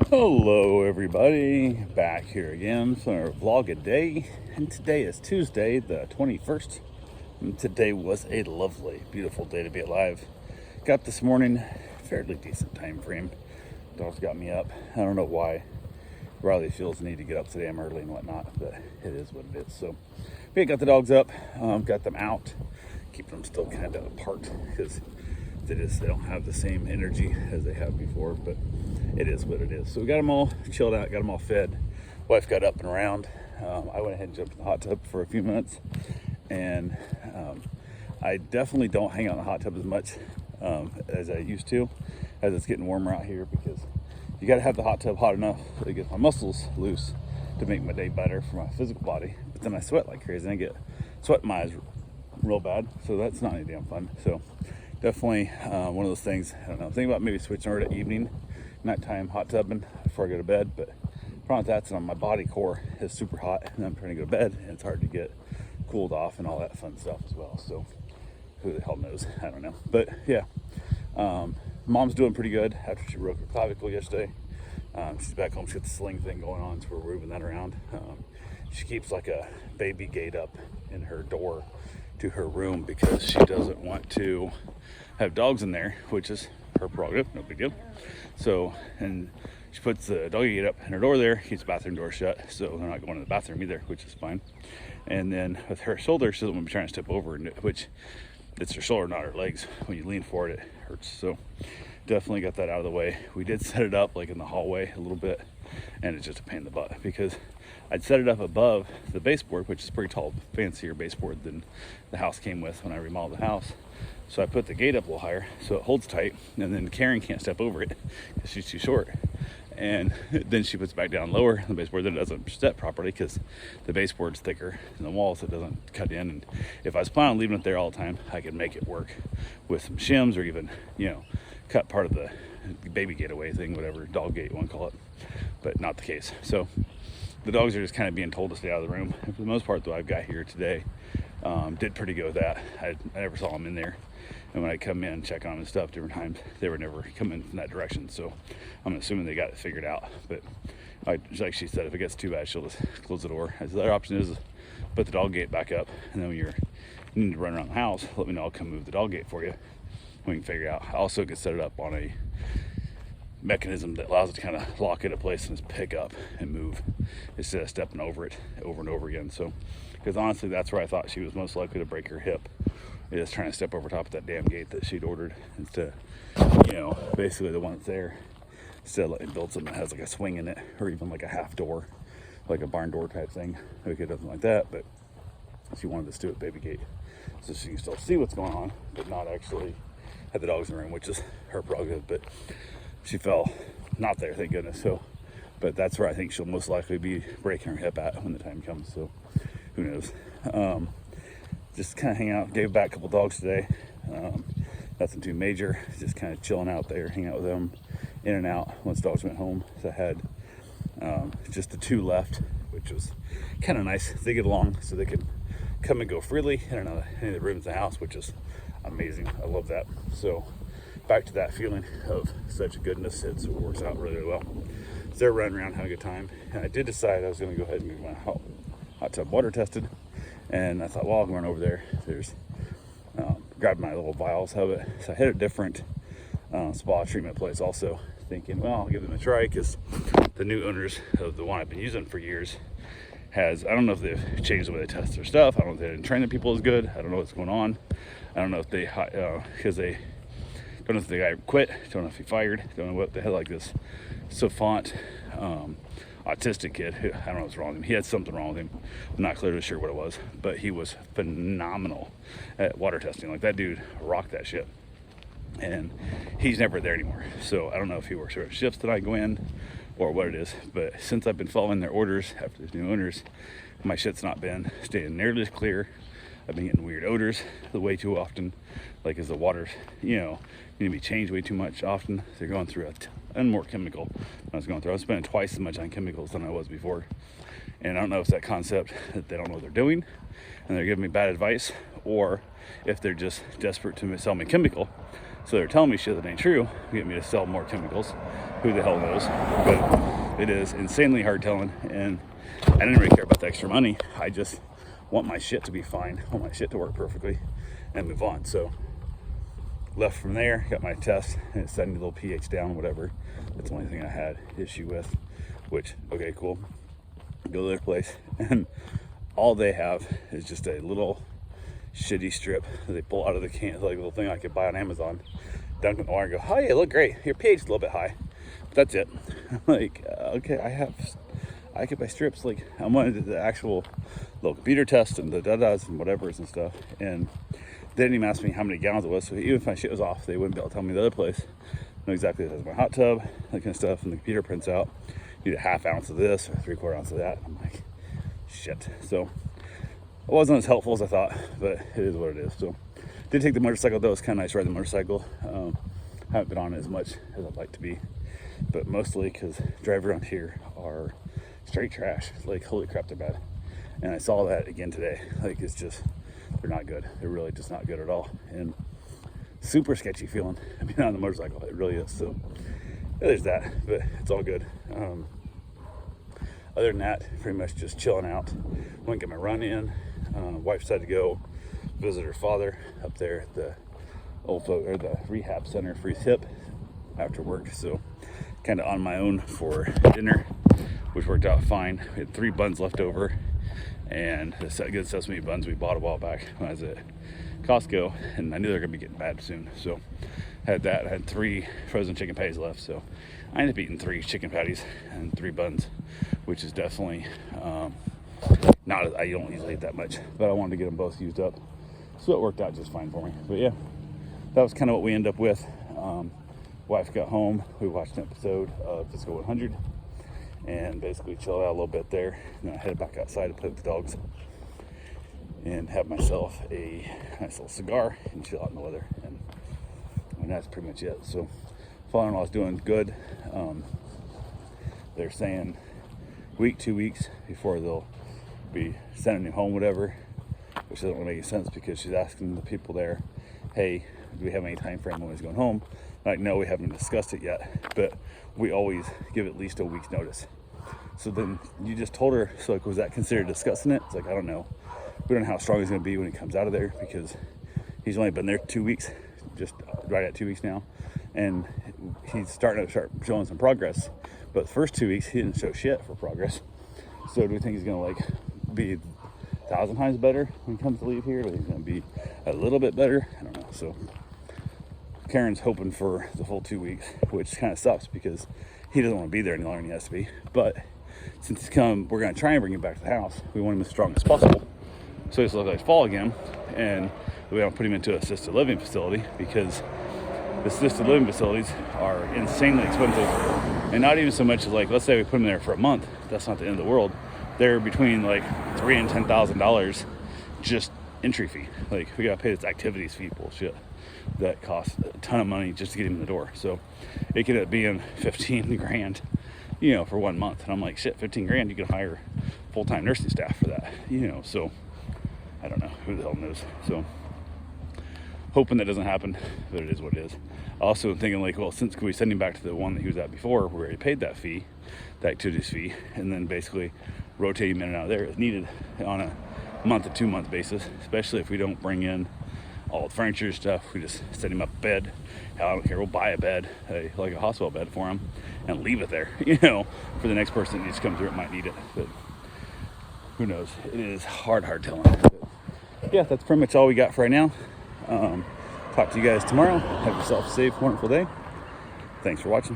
Hello everybody, back here again for our vlog a day, and today is Tuesday the 21st, and today was a lovely, beautiful day to be alive. Got this morning, fairly decent time frame. Dogs got me up. I don't know why Riley feels the need to get up today. I'm early and whatnot, but it is what it is. So we got the dogs up, got them out, keep them still kind of apart because they don't have the same energy as they have before, but it is what it is. So we got them all chilled out, got them all fed. Wife got up and around. I went ahead and jumped in the hot tub for a few minutes, and I definitely don't hang out in the hot tub as much as I used to, as it's getting warmer out here, because you got to have the hot tub hot enough to get my muscles loose to make my day better for my physical body. But then I sweat like crazy, and I get sweat in my eyes real bad, so that's not any damn fun. So definitely one of those things. I don't know, think about maybe switching over to evening, nighttime hot tubbing before I go to bed. But the problem with that's on my body core is super hot, and I'm trying to go to bed, and it's hard to get cooled off and all that fun stuff as well. So who the hell knows? I don't know. But yeah, mom's doing pretty good after she broke her clavicle yesterday. She's back home. She's got the sling thing going on, so we're moving that around. She keeps like a baby gate up in her door to her room because she doesn't want to have dogs in there, which is her prerogative, no big deal. So, and she puts the doggy gate up in her door there, keeps the bathroom door shut, so they're not going to the bathroom either, which is fine. And then with her shoulder, she doesn't want to be trying to step over, which it's her shoulder, not her legs. When you lean forward, it hurts. So definitely got that out of the way. We did set it up like in the hallway a little bit, and it's just a pain in the butt because I'd set it up above the baseboard, which is a pretty tall, fancier baseboard than the house came with when I remodeled the house. So I put the gate up a little higher so it holds tight, and then Karen can't step over it because she's too short. And then she puts it back down lower the baseboard, then it doesn't set properly because the baseboard's thicker than the wall, so it doesn't cut in. And if I was planning on leaving it there all the time, I could make it work with some shims, or even, cut part of the baby gate away thing, whatever dog gate you want to call it, but not the case. So the dogs are just kind of being told to stay out of the room. And for the most part, though, I've got here today, did pretty good with that. I never saw them in there. And when I come in and check on them and stuff different times, they were never coming in that direction. So I'm assuming they got it figured out. But like she said, if it gets too bad, she'll just close the door. As the other option is put the dog gate back up. And then when you need to run around the house, let me know. I'll come move the dog gate for you. We can figure it out. I also could set it up on a mechanism that allows it to kind of lock it in place and just pick up and move instead of stepping over it over and over again. So, because honestly, that's where I thought she was most likely to break her hip, is trying to step over top of that damn gate that she'd ordered instead of, basically the one that's there, instead of letting build something that has like a swing in it, or even like a half door, like a barn door type thing. We could do something like that, but she wanted this to do it baby gate so she can still see what's going on, but not actually have the dogs in the room, which is her prerogative. But she fell not there, thank goodness. So, but that's where I think she'll most likely be breaking her hip at when the time comes. So who knows? Just kind of hang out. Gave back a couple dogs today. Nothing too major. Just kind of chilling out there, hanging out with them, in and out once dogs went home. So I had just the two left, which was kind of nice. They get along, so they can come and go freely in and out of any of the rooms in the house, which is amazing. I love that. So back to that feeling of such goodness. It works out really, really well. So they're running around having a good time. And I did decide I was going to go ahead and get my hot tub water tested. And I thought, well, I'll run over there. Grab my little vials of it. So I hit a different spa treatment place also, thinking, well, I'll give them a try, because the new owners of the one I've been using for years I don't know if they've changed the way they test their stuff. I don't know if they didn't train the people as good. I don't know what's going on. I don't know if because they don't know if the guy quit, don't know if he fired, don't know what they had, like this savant autistic kid who, I don't know what's wrong with him. He had something wrong with him. I'm not clearly sure what it was, but he was phenomenal at water testing. Like, that dude rocked that shit. And he's never there anymore. So I don't know if he works certain shifts that I go in or what it is, but since I've been following their orders after the new owners, my shit's not been staying nearly as clear. I've been getting weird odors way too often, like as the water's, need to be changed way too much often. They're going through a ton more chemical than I was going through. I was spending twice as much on chemicals than I was before. And I don't know if it's that concept that they don't know what they're doing and they're giving me bad advice, or if they're just desperate to sell me chemical. So they're telling me shit that ain't true, get me to sell more chemicals, who the hell knows? But it is insanely hard telling, and I didn't really care about the extra money. I just want my shit to be fine, I want my shit to work perfectly, and move on. So left from there, got my test, and it sent me a little pH down, whatever. That's the only thing I had issue with, which, okay, cool. Go to their place, and all they have is just a little shitty strip that they pull out of the can, like a little thing I could buy on Amazon, dunk it in the water and go, oh yeah, look great, your pH is a little bit high. But that's it. I'm like, okay, I could buy strips. Like, I wanted the actual little computer test and the da-das and whatevers and stuff, and they didn't even ask me how many gallons it was, so even if my shit was off, they wouldn't be able to tell me the other place. Know exactly as my hot tub, that kind of stuff, and the computer prints out, you need a half ounce of this or 3/4 ounce of that. I'm like, shit. So it wasn't as helpful as I thought, but it is what it is. So did take the motorcycle though. It's kind of nice riding the motorcycle. Haven't been on it as much as I'd like to be, but mostly because drivers around here are straight trash. Like, holy crap, they're bad. And I saw that again today. Like, it's just, they're not good. They're really just not good at all. And super sketchy feeling being on the motorcycle. It really is. So yeah, there's that, but it's all good. Other than that, pretty much just chilling out. Went and get my run in. Wife decided to go visit her father up there at the the rehab center for his hip after work. So kind of on my own for dinner, which worked out fine. We had 3 buns left over, and the good sesame buns we bought a while back when I was at Costco, and I knew they were gonna be getting bad soon. So had that. I had 3 frozen chicken patties left, so I ended up eating 3 chicken patties and 3 buns, which is definitely not, I don't usually eat that much, but I wanted to get them both used up, so it worked out just fine for me. But yeah, that was kind of what we ended up with. Wife got home, we watched an episode of Physical 100 and basically chilled out a little bit there, and then I headed back outside to play with the dogs and have myself a nice little cigar and chill out in the weather, and that's pretty much it. So father-in-law's doing good. They're saying week, 2 weeks before they'll be sending him home, whatever, which doesn't really make any sense because she's asking the people there, hey, do we have any time frame when he's going home? Like, no, we haven't discussed it yet, but we always give at least a week's notice. So then you just told her, so like, was that considered discussing it? It's like, I don't know. We don't know how strong he's going to be when he comes out of there, because he's only been there 2 weeks, just right at 2 weeks now, and he's starting to start showing some progress. But the first 2 weeks, he didn't show shit for progress. So do we think he's going to like be 1,000 times better when he comes to leave here? Or he's going to be a little bit better? I don't know. So Karen's hoping for the full 2 weeks, which kind of sucks because he doesn't want to be there any longer than he has to be. But since he's come, we're going to try and bring him back to the house. We want him as strong as possible, so he's like fall again, and we don't put him into an assisted living facility, because the assisted living facilities are insanely expensive. And not even so much as like, let's say we put him there for a month, that's not the end of the world. They're between like $3,000 and $10,000 just entry fee. Like, we gotta pay this activities fee bullshit that costs a ton of money just to get him in the door. So it could end up being 15 grand, you know, for 1 month. And I'm like, shit, 15 grand, you can hire full-time nursing staff for that, you know. So I don't know, who the hell knows. So hoping that doesn't happen, but it is what it is. Also thinking like, well, since, can we send him back to the one that he was at before, where he paid that fee, that activities fee, and then basically rotate him in and out of there as needed on a month to 2 month basis, especially if we don't bring in all the furniture stuff. We just set him up a bed. Hell, I don't care, we'll buy a bed, like a hospital bed for him, and leave it there, you know, for the next person that needs to come through it might need it. But who knows? It is hard telling. But yeah, that's pretty much all we got for right now. Talk to you guys tomorrow. Have yourself a safe, wonderful day. Thanks for watching.